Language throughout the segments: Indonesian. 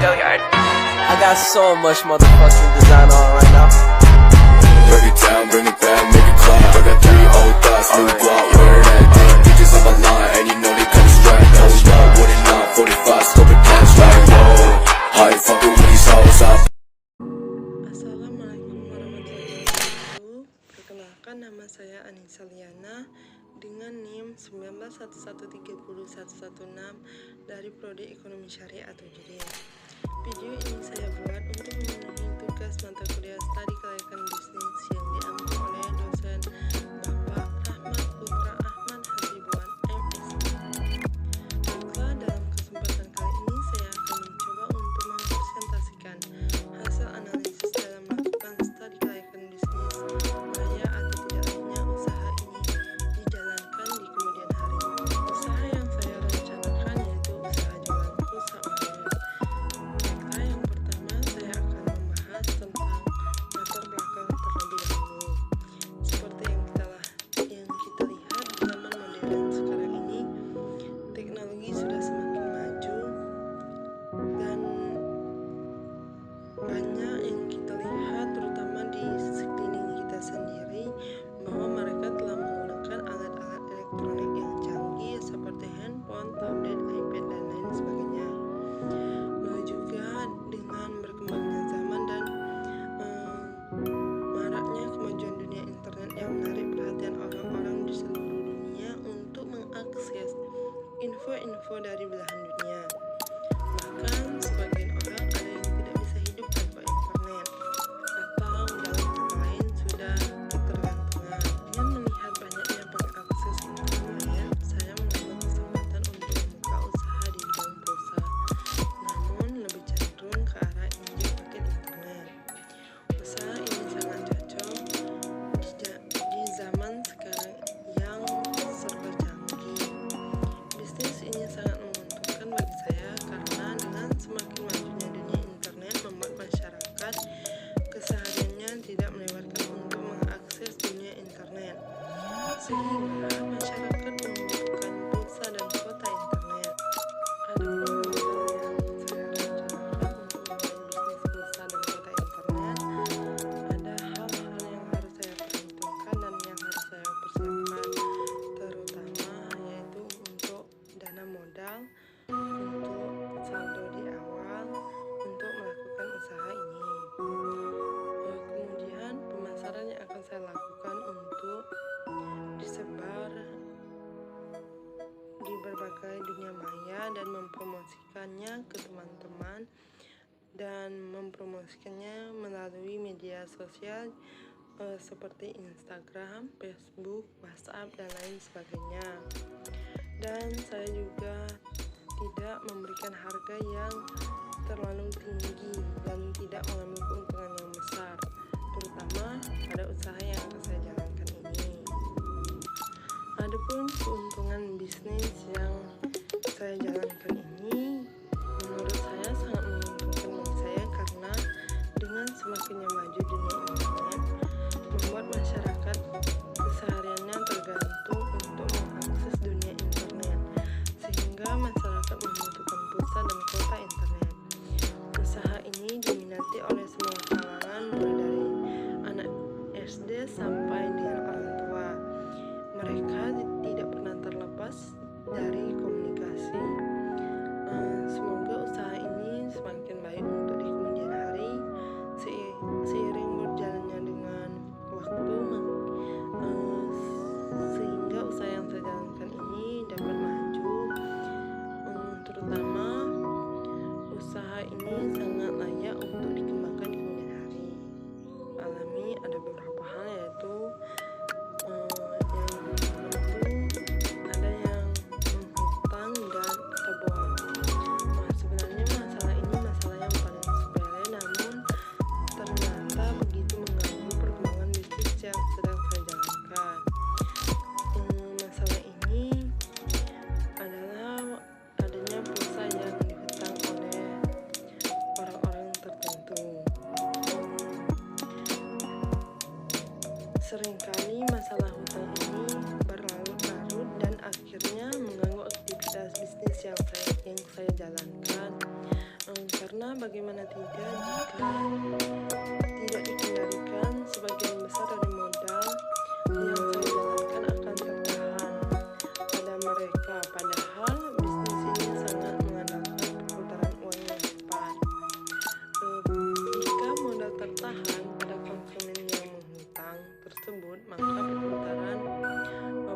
Hilliard. I got so much motherfucking design on right now. Break it down, bring it back, make it clap. I got 3 old thoughts, new guap, wear that thing. Bitches on my line, and you know they come strapped. Hold up, what it not, 45, scope it cash like whoa. How you fucking with these hoes up? Assalamualaikum warahmatullahi wabarakatuh. Perkenalkan, nama saya Anissa Liana dengan NIM 191130116 dari Prodi Ekonomi Syariah atau JUDIN. Video ini saya buat untuk memenuhi tugas mata kuliah studi kelayakan bisnis yang diambil oleh dosen Bapak Rahmat Putra Ahmad Hasibuan MSc. Baiklah, dalam kesempatan kali ini saya akan mencoba untuk mempresentasikan hasil analisis dalam melakukan studi kelayakan bisnis layak atau tidaknya usaha ini dijalankan di kemudian hari. Usaha yang saya rencanakan yaitu usaha jualan pulsa online. Baiklah, yang pertama saya akan membahas tentang latar belakang terlebih dahulu. Seperti yang kita lihat di zaman modern sekarang ini, teknologi sudah semakin maju dan banyak yang kita lihat terutama di sekeliling kita sendiri bahwa mereka telah menggunakan alat-alat elektronik yang canggih seperti handphone, tablet, iPad, dan lain sebagainya. Lalu juga dengan berkembangnya zaman dan maraknya kemajuan dunia internet yang menarik perhatian orang-orang di seluruh dunia untuk mengakses info-info dari belahan dunia. Bahkan sebagian orang ada yang tidak bisa hidup tanpa internet, atau dalam kata lain sudah ketergantungan. Dengan melihat banyaknya pengakses internet, saya mengambil kesempatan untuk membuka usaha di bidang pulsa, namun lebih cenderung ke arah injek paket internet. Usaha ini sangat cocok di zaman sekarang yang serba canggih. Bisnis ini sangat menguntungkan bagi saya karena dengan semakin majunya dunia internet membuat masyarakat kesehariannya tidak melewatkan untuk mengakses dunia internet, sehingga masyarakat membutuhkan pulsa dan kuota internet. Adapun modal yang saya rencanakan untuk memulai bisnis pulsa dan kuota internet, ada hal-hal yang harus saya perhitungkan dan yang harus saya persiapkan, terutama yaitu untuk dana modal, untuk saldo di awal untuk melakukan usaha ini. Kemudian pemasaran yang akan saya lakukan untuk disebar di berbagai dunia maya dan mempromosikannya ke teman-teman dan mempromosikannya melalui media sosial seperti Instagram, Facebook, WhatsApp, dan lain sebagainya. Dan saya juga tidak memberikan harga yang terlalu tinggi dan tidak mengambil keuntungan yang besar, terutama pada usaha yang akan saya jalankan ini. Adapun keuntungan bisnis yang saya jalankan ini menurut saya sangat menguntungkan bagi saya karena dengan semakinnya maju dunia internet membuat masyarakat kesehariannya tergantung untuk mengakses dunia internet, sehingga masyarakat membutuhkan pulsa dan kuota internet. Usaha ini diminati oleh semua kalangan, mulai dari anak SD sampai dengan orang tua. Mereka tidak pernah terlepas dari komunikasi. Semoga usaha ini semakin baik untuk di kemudian hari, seiring berjalannya dengan waktu, sehingga usaha yang saya jalankan ini dapat maju, terutama usaha ini sangat layak untuk dikembangkan di kemudian hari. Alami ada beberapa hal, yaitu ada yang menghutang dan terbuang. Sebenarnya masalah ini masalah yang paling sepele, namun ternyata begitu mengganggu perkembangan bisnis yang sedang saya jalankan. Masalah ini adalah adanya pulsa yang dihutang oleh orang-orang tertentu. Seringkali masalah hutang ini berlarut-larut dan akhirnya mengganggu aktivitas bisnis yang saya jalankan. Karena bagaimana tidak jika tidak dikendalikan, sebagian besar dari modal yang saya jalankan akan tertahan pada mereka, padahal bisnis ini sangat mengandalkan perputaran uang yang cepat. Jika modal tertahan pada konsumen yang menghutang tersebut, maka perputaran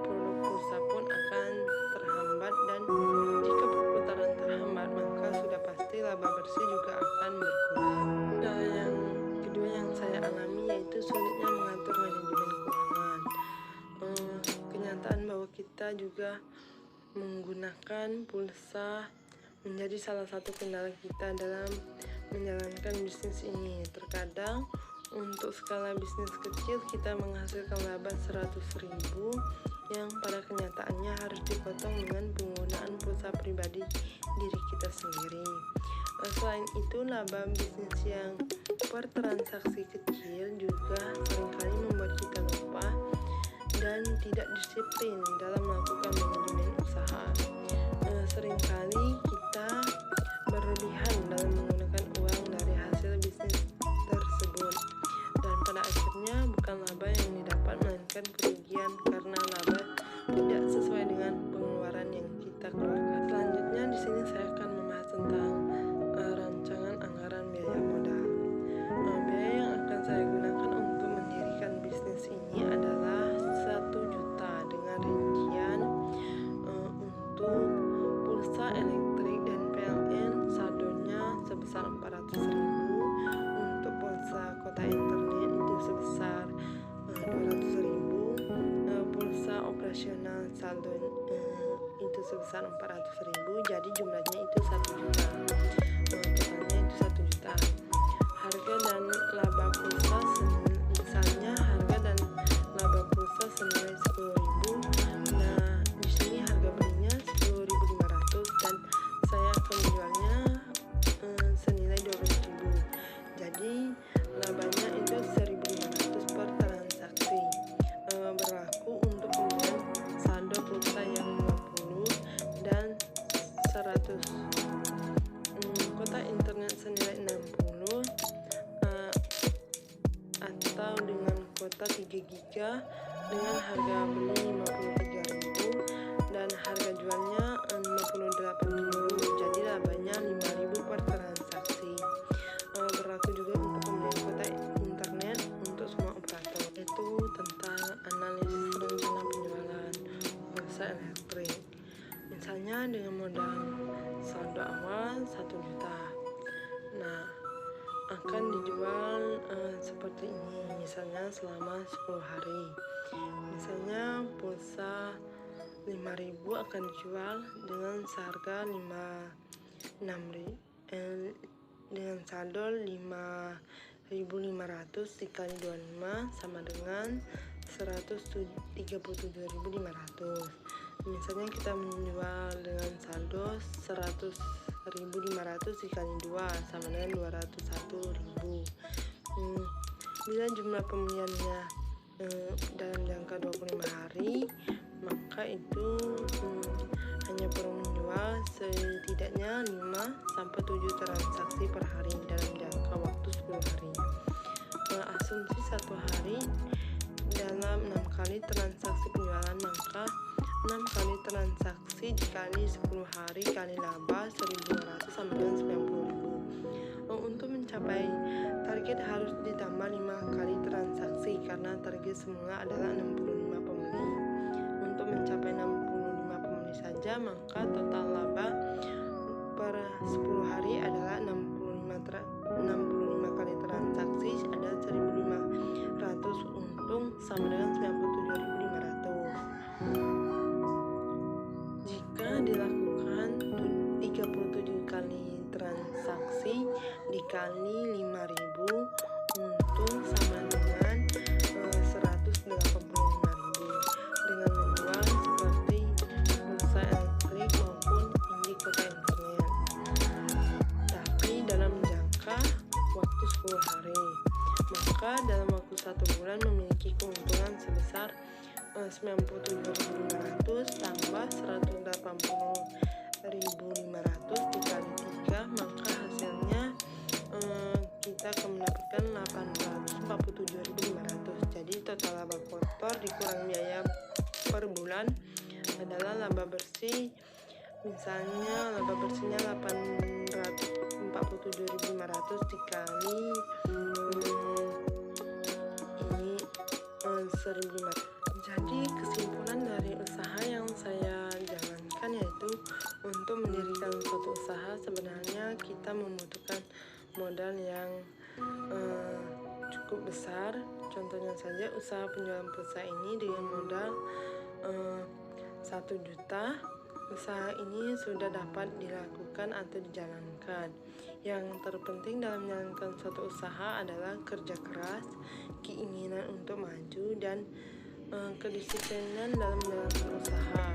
produk pulsa pun akan terhambat, dan jika perputaran terhambat maka sudah pasti laba bersih juga akan berkurang. Yang kedua yang saya alami yaitu sulitnya mengatur manajemen keuangan. Kenyataan bahwa kita juga menggunakan pulsa menjadi salah satu kendala kita dalam menjalankan bisnis ini. Terkadang untuk skala bisnis kecil kita menghasilkan laba 100.000 yang pada kenyataannya harus dipotong dengan penggunaan pulsa pribadi diri kita sendiri. Selain itu, laba bisnis yang per transaksi kecil juga seringkali membuat kita lupa dan tidak disiplin dalam melakukan manajemen usaha. Seringkali kita berlebihan dalam menggunakan uang dari hasil bisnis tersebut, dan pada akhirnya bukan laba yang didapat melainkan kerugian karena laba tidak sesuai dengan pengeluaran yang kita keluarkan. Selanjutnya di sini saya akan membahas tentang rancangan anggaran biaya modal. Biaya yang akan saya gunakan untuk mendirikan bisnis ini adalah 1 juta dengan rincian untuk pulsa elektrik dan PLN saldonya sebesar 400.000, untuk pulsa kuota internet itu sebesar 200.000, pulsa operasional saldo itu sebesar 400.000, jadi jumlahnya itu 1 juta. Totalnya itu 1 juta. Harga dan laba pulsa misalnya harga dan laba pulsa senilai 10.000. Nah, di sini harga belinya 10.500 dan saya akan menjualnya senilai 12.000. Jadi labanya itu 1.500 per transaksi. Berlaku untuk pembelian saldo pulsa yang 50 dan 100. Kuota internet senilai 60 atau dengan kuota 3 GB dengan harga beli 53.000 dan harga jualnya 58.000. Jadi labanya 5.000 per transaksi. Berlaku juga untuk pembelian kuota internet untuk semua operator. Itu tentang analisis rencana penjualan pulsa elektrik. Misalnya dengan modal saldo awal 1 juta. Nah, akan dijual seperti ini, misalnya selama 10 hari. Misalnya pulsa 5.000 akan dijual dengan seharga 6.000 dengan saldo 5.500 dikali 25 sama dengan 137.500. Misalnya kita menjual dengan saldo 100.500 dikali 2 sama dengan 201.000. Bila jumlah pembeliannya dalam jangka 25 hari, maka itu hanya perlu menjual setidaknya 5-7 transaksi per hari dalam jangka waktu 10 hari. Asumsi 1 hari dalam 6 kali transaksi penjualan, maka 6 kali transaksi dikali 10 hari kali laba 1.200 sama dengan 90.000. Untuk mencapai target harus ditambah 5 kali transaksi karena target semula adalah 65 pembeli. Untuk mencapai 65 pembeli saja, maka total laba per 10 hari adalah 65 kali transaksi ada 1.500, untung sama dengan 97.500. Jika dilakukan 37 kali transaksi dikali 5.000, untung sama dengan 185.000 dengan menjual seperti pulsa elektrik maupun indik kuota internet, tapi dalam jangka waktu 10 hari. Maka dalam waktu 1 bulan memiliki keuntungan sebesar 97.500 tambah 180.500 dikali 3, maka hasil misalnya laba bersihnya 847.500 dikali ini 1.500. Jadi kesimpulan dari usaha yang saya jalankan yaitu untuk mendirikan suatu usaha sebenarnya kita membutuhkan modal yang cukup besar. Contohnya saja usaha penjualan pulsa ini dengan modal 1 juta. Usaha ini sudah dapat dilakukan atau dijalankan. Yang terpenting dalam menjalankan suatu usaha adalah kerja keras, keinginan untuk maju, dan kedisiplinan dalam menjalankan usaha.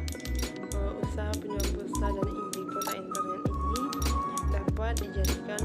Usaha penjualan pulsa dan Indie Kota Internet ini dapat dijadikan